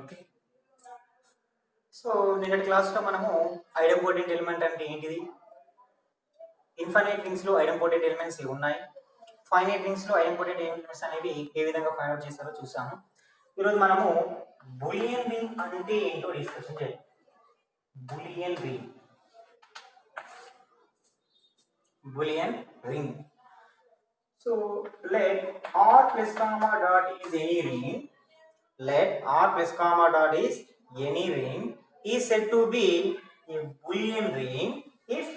Okay. So నిన్నటి క్లాస్లో మనము ఐడెంపోటెంట్ ఎలిమెంట్ అంటే ఏంటిది, ఇన్ఫైనైట్ రింగ్స్లో ఐడెంపోటెంట్ ఎలిమెంట్స్ ఏవి ఉన్నాయి, ఫైనైట్ రింగ్స్లో ఐడెంపోటెంట్ ఎలిమెంట్స్ అనేవి ఏ విధంగా ఫైండ్ అవుట్ చేస్తారో చూసాము. ఈరోజు మనము బూలియన్ రింగ్ అంటే ఏంటో డిస్కషన్ చేయాలి. Boolean ring, Boolean ring. So let r plus comma dot is any ring. Let r plus comma dot is any ring is said to be a Boolean ring if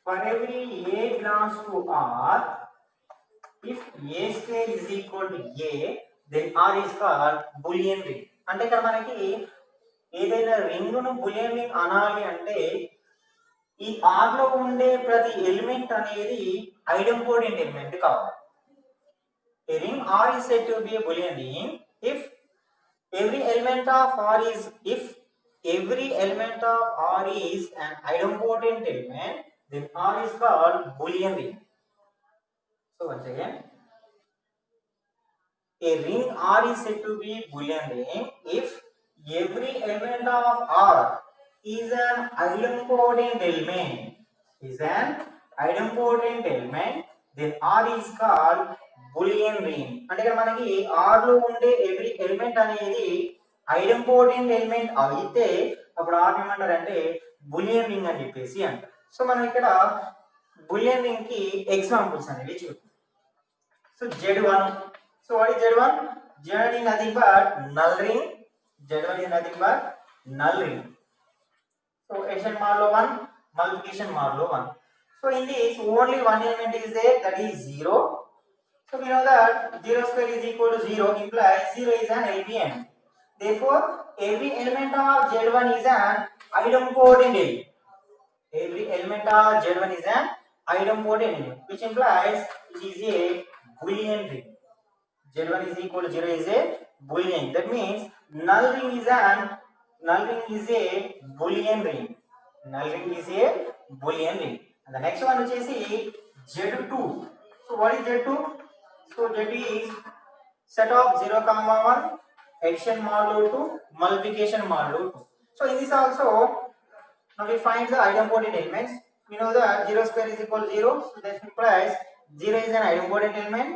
for every a belongs to r, if a square is equal to a, then r is called Boolean ring. అంటే ఇక్కడ మనకి ఏదైనా ring ను Boolean ring అనాలి అంటే ఈ r లో ఉండే ప్రతి ఎలిమెంట్ అనేది ఐడెంపోటెంట్ ఎలిమెంట్ కావాలి. A ring R is said to be a Boolean ring if every element of R is an idempotent element, then R is called Boolean ring. So once again, a ring R is said to be Boolean ring if every element of R is an idempotent element, then R is called Boolean ring. అంటే ఇక్కడ మనకి are లో ఉండే every element అనేది ఐడెంపోటెంట్ element అయితే అప్పుడు are ఏమంటారంటే Boolean ring అని చెప్పేసి అంటారు. సో మనం ఇక్కడ బూలియన్ రింగ్ కి ఎగ్జాంపుల్స్ అనేవి చూద్దాం. So Z1. So what is Z1? Z is nothing but null ring. Z1 is nothing but null ring. So addition modulo 1, multiplication modulo 1. So in this only one element is there, that is 0. So we know that 0 square is equal to 0 implies 0 is an LPN. Therefore, every element of Z1 is an idempotent element. Every element of Z1 is an idempotent element, which implies it is a Boolean ring. Z1 is equal to 0 is a Boolean. That means null ring is a Boolean ring. Null ring is a Boolean ring. And the next one which is Z2. So what is Z2? So Z is set of 0, 1, addition modulo 2, multiplication modulo 2. So in this also, now we find the idempotent elements. We know that 0 square is equal to 0, so that implies 0 is an idempotent element.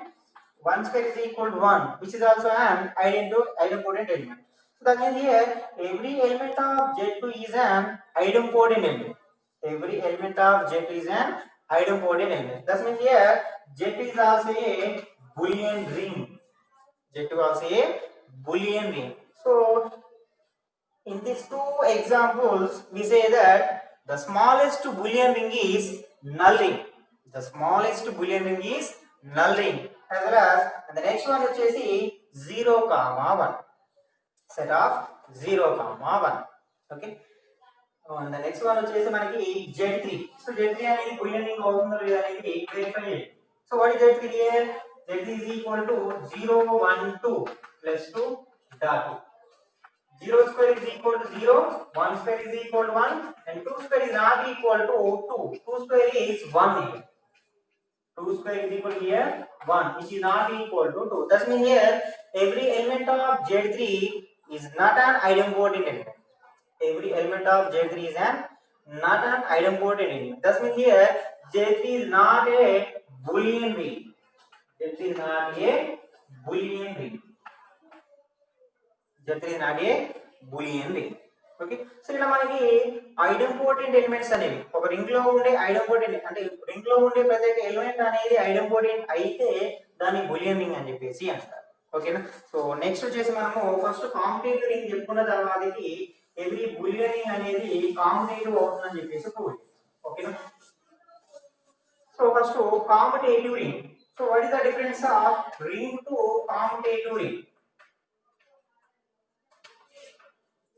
1 square is equal to 1, which is also an idempotent element. So that means here every element of Z2 is an idempotent element. Every element of Z2 is an idempotent element. That means here Z2 is also a Boolean ring. Z2 also a Boolean ring. So in these two examples we say that the smallest Boolean ring is null ring. The smallest Boolean ring is null ring. As well as and the next one which is 0, 1. Set of 0, 1. Okay. And the next one which is manaki Z3. So Z3 అనేది Boolean ring అవుతుందో లేదో అనేది verify చేయాలి. So what is Z3 here? Z is equal to 0, 1, 2 plus 2 dot 2. 0 square is equal to 0, 1 square is equal to 1 and 2 square is not equal to 2. 2 square is 1 here. 2 square is equal to here 1, which is not equal to 2. That means here every element of Z3 is not an idempotent element. Every element of Z3 is not an idempotent element. That means here Z3 is not a Boolean ring. Z3 is not a Boolean ring. Z3 is not a Boolean ring. Okay. So ఇలా మనకి ఐడెంపోటెంట్ elements అనేవి ఒక ring లో ఉండే ఐడెంపోటెంట్ అంటే ring లో ఉండే ప్రతి ఒక్క ఎలిమెంట్ అనేది ఐడెంపోటెంట్ అయితే దాన్ని బూలియన్ రింగ్ అని చెప్పేసి అంటారు. ఓకేనా. సో నెక్స్ట్ వచ్చేసి మనము ఫస్ట్ కాంపిటేటివ్ రింగ్ చెప్పుకున్న తర్వాతకి ఎవ్రీ బూలియన్ రింగ్ అనేది కాంపిటేటివ్ అవుతుందని చెప్పేసి ప్రూవ్. ఓకేనా. So first competitive ring. So what is the difference of ring to commutative ring?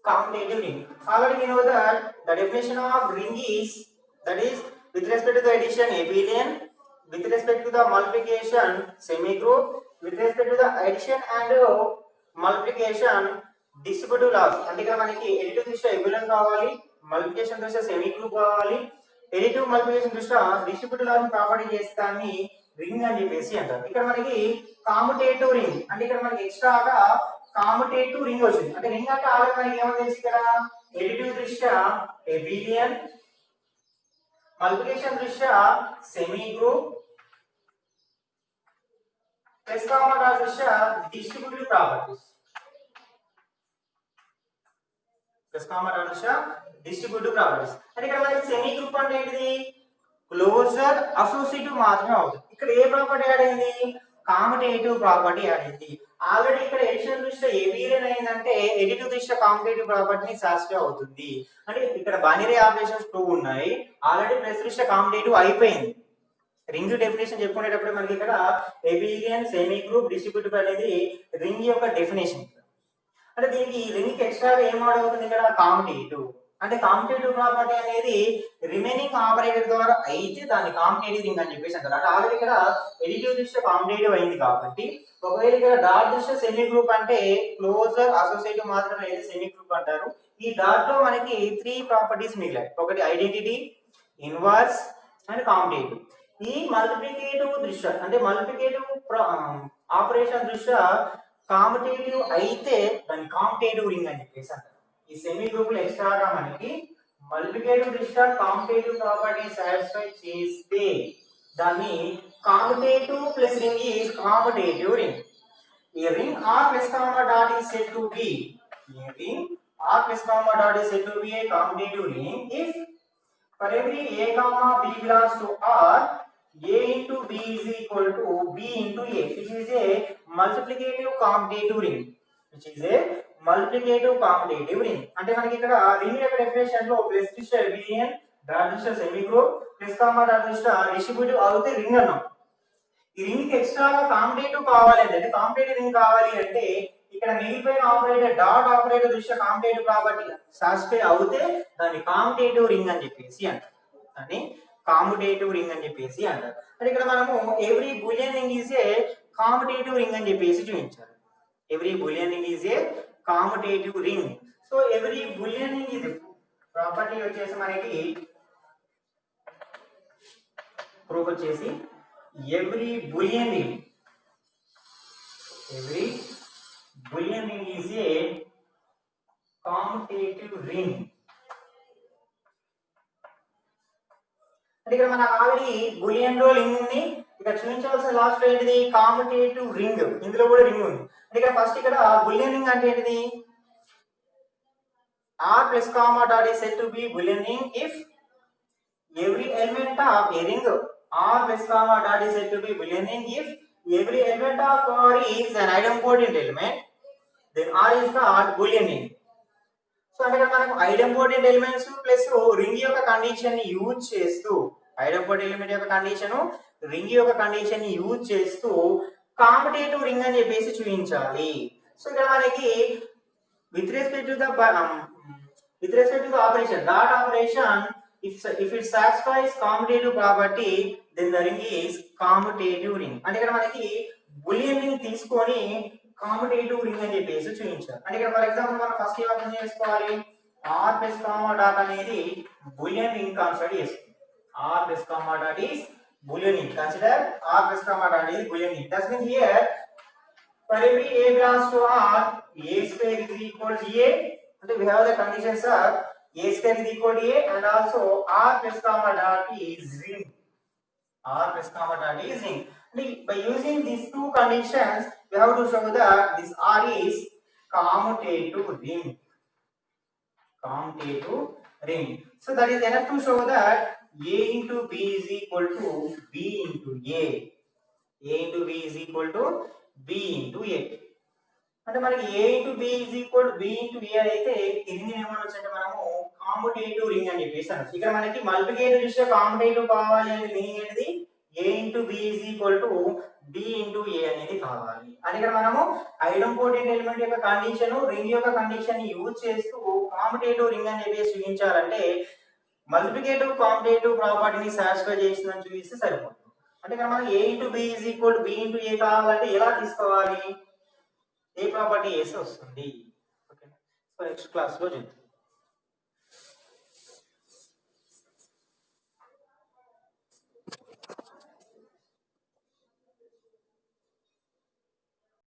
Commutative ring. Already we know that the definition of ring is, that is with respect to the addition abelian, with respect to the multiplication semigroup, with respect to the addition and multiplication distributive laws. అంటే ఇక్కడ మనకి additive దృష్ట్యా abelian కావాలి, multiplication దృష్ట్యా semigroup కావాలి, additive multiplication దృష్ట్యా distributive laws property చేస్తాన్ని ring అని చెప్పేసి అంటారు. ఇక్కడ మనకి కామ్యుటేటివ్ రింగ్ అంటే ఇక్కడ మనకి ఎక్స్ట్రాగా కాముటేటివ్ రింగ్ వచ్చింది. అంటే రింగ్ అంటే ఆల్రెడీ మనకి ఏమో తెలుసు కదా, ఎడిటివ్ దృష్ట్యా ఎబిలియన్, మల్టిప్లికేషన్ దృష్ట్యా semigroup, plus comma dot దృష్ట్యా distributive properties. Plus comma dot దృష్ట్యా డిస్ట్రిబ్యూటివ్ ప్రాపర్టీస్. అంటే ఇక్కడ మనకి సెమీ గ్రూప్ అంటే ఏంటిది, క్లోజర్ అసోసియేటివ్ మాత్రమే అవుతుంది. ఇక్కడ ఏ ప్రాపర్టీ యాడ్ అయింది, కాముటేటివ్ ప్రాపర్టీ యాడ్ అయింది. ఆల్రెడీ ఇక్కడ ఎడిషన్ దృష్ట్యా ఏబిలియన్ అయిందంటే ఎడిటివ్ దృష్ట్యా కాముటేటివ్ ప్రాపర్టీని సాటిస్ఫై అవుతుంది. అంటే ఇక్కడ బైనరీ ఆపరేషన్స్ 2 ఉన్నాయి, ఆల్రెడీ ప్లస్ దృష్ట్యా కాముటేటివ్ అయిపోయింది. రింగ్ డెఫినేషన్ చెప్పుకునేటప్పుడు మనకి ఇక్కడ ఏబిలియన్, సెమీ గ్రూప్, డిస్ట్రిబ్యూటివ్ అనేది రింగ్ యొక్క డెఫినేషన్. అంటే దీనికి రింగ్ కి ఎక్స్ట్రాగా ఏం యాడ్ అవుతుంది ఇక్కడ, కాముటేటివ్. అంటే కాముటేటివ్ ప్రాపర్టీ అనేది రిమైనింగ్ ఆపరేటర్ ద్వారా అయితే దాన్ని కాముటేటివ్ రింగ్ అని చెప్పేసి అంటారు. అంటే ఆల్రెడీ ఇక్కడ ఎడిటివ్ దృష్ట్యా కాముటేటివ్ అయింది కాబట్టి, ఒకవేళ ఇక్కడ డాట్ దృష్ట్యా సెమీ గ్రూప్ అంటే క్లోజర్ అసోసియేటివ్ మాత్రమే అయితే సెమీ గ్రూప్ అంటారు. ఈ డాట్ లో మనకి 3 ప్రాపర్టీస్ మిగిలాయి. ఒకటి ఐడెంటిటీ, ఇన్వర్స్ అండ్ కాముటేటివ్. ఈ మల్టిప్లికేటివ్ దృష్ట్యా అంటే మల్టిప్లికేటివ్ ఆపరేషన్ దృష్ట్యా కాముటేటివ్ అయితే దాన్ని కాముటేటివ్ రింగ్ అని చెప్పేసి అంటారు. ఈ సెమీ గ్రూప్ లో ఎక్స్ట్రాగా మనకి మల్టిప్లికేటివ్ దృష్ట్యా కాముటేటివ్ ప్రాపర్టీ సాటిస్ఫై చేస్తే దాన్ని commutative plus ring is commutative ring. A ring R plus comma dot is said to be a ring R plus comma dot is said to be a commutative ring if for every a comma b belongs to R, a into b is equal to b into a, which is a multiplicative commutative ring. Which is a multiplicative commutative ring. అంటే మనకి ఇక్కడ ring యొక్క definition లో plus దృష్ట్యా ఎబిలియన్, dot దృష్ట్యా semigroup, plus comma dot దృష్ట్యా distributive అవుతే ring అన్నాం. ఈ రింగ్ కి ఎక్స్ట్రాగా కాముటేటివ్ కావాలి అంటే, కాముటేటివ్ రింగ్ కావాలి అంటే ఇక్కడ మిగిలిపోయిన ఆపరేటర్ డాట్ ఆపరేటర్ దృష్ట్యా కాముటేటివ్ ప్రాపర్టీ సాటిస్ఫై అవుతే దాన్ని కాముటేటివ్ రింగ్ అని చెప్పేసి అంటారు. అని కాముటేటివ్ రింగ్ అని చెప్పేసి అంటారు. అంటే ఇక్కడ మనము every Boolean ring is a commutative ring అని చెప్పేసి చూపించారు. Every Boolean ring is a commutative ring. So every Boolean ring ఇది ప్రాపర్టీ వచ్చేసి మనకి ప్రూఫ్ వచ్చేసి every boolean ring is a commutative ring. అంటే ఇక్కడ మనకు ఆల్రెడీ బూలియన్ లో రింగ్ ఉంది, ఇక్కడ చూపించవలసిన లాస్ట్ లో ఏంటిది, కాముటేటివ్ రింగ్. ఇందులో కూడా రింగ్ ఉంది. అంటే ఇక్కడ ఫస్ట్ ఇక్కడ బూలియన్ రింగ్ అంటే ఏంటిది, R plus comma dot is said to be boolean ring if every element of a ring R plus comma dot is said to be boolean ring if every element of R is an idempotent element, then R is called boolean ring. So అంటే ఇక్కడ మనకు ఐడెంపోటెంట్ elements plus ring యొక్క condition ని use చేస్తూ, ఐడెంపోటెంట్ element యొక్క condition, ring యొక్క condition ని use చేస్తూ కాముటేటివ్ రింగ్ అని చెప్పేసి చూపించాలి. సో ఇక్కడ మనకి with respect to the operation, dot operation, if it satisfies commutative property, then the ring is commutative ring. అంటే ఇక్కడ మనకి బూలియన్ రింగ్ తీసుకొని కాముటేటివ్ రింగ్ అని చెప్పేసి చూపించారు. అంటే ఇక్కడ ఫర్ ఎగ్జాంపుల్ మనం ఫస్ట్ ఏం అర్థం చేసుకోవాలి, R plus comma dot అనేది బూలియన్ రింగ్ కన్సిడర్ చేసుకోవాలి. R plus comma dot is boolean ring. Consider R plus comma dot is boolean ring. That means here for every a belongs to R, a square is equal to a. So we have the conditions are a square is equal to a and also R plus comma dot is ring. R plus comma dot is ring. By using these two conditions, we have to show that this R is commutative ring. Commutative ring. So that is enough to show that a into b is equal to b into a. A into b is equal to b into a. అంటే మనకి a into b is equal to b into a అయితే ఈ ring ఏమనొచ్చు అంటే మనము commutative ring అని చెప్పేసి అనొచ్చు. ఇక్కడ మనకి మల్టిప్లికేటివ్ దృష్ట్యా కాముటేటివ్ కావాలి అంటే మీనింగ్ ఏంటిది, a into b is equal to b into a అనేది కావాలి. అంటే ఇక్కడ మనము ఐడెంపోటెంట్ ఎలిమెంట్ యొక్క కండిషన్, రింగ్ యొక్క కండిషన్ ని యూజ్ చేస్తూ కాముటేటివ్ రింగ్ అని చెప్పేసి చూపించాలంటే మల్టిప్లికేటివ్ కాముటేటివ్ ప్రాపర్టీని సాటిస్ఫై చేసిందని చూపిస్తే సరిపోతుంది. అంటే ఇక్కడ మనం a into b is equal to b into a కావాలంటే ఎలా తీసుకోవాలి, ఏ ప్రాపర్టీ వేస్తే వస్తుంది. ఓకే, సో నెక్స్ట్ క్లాస్ లో చూద్దాం.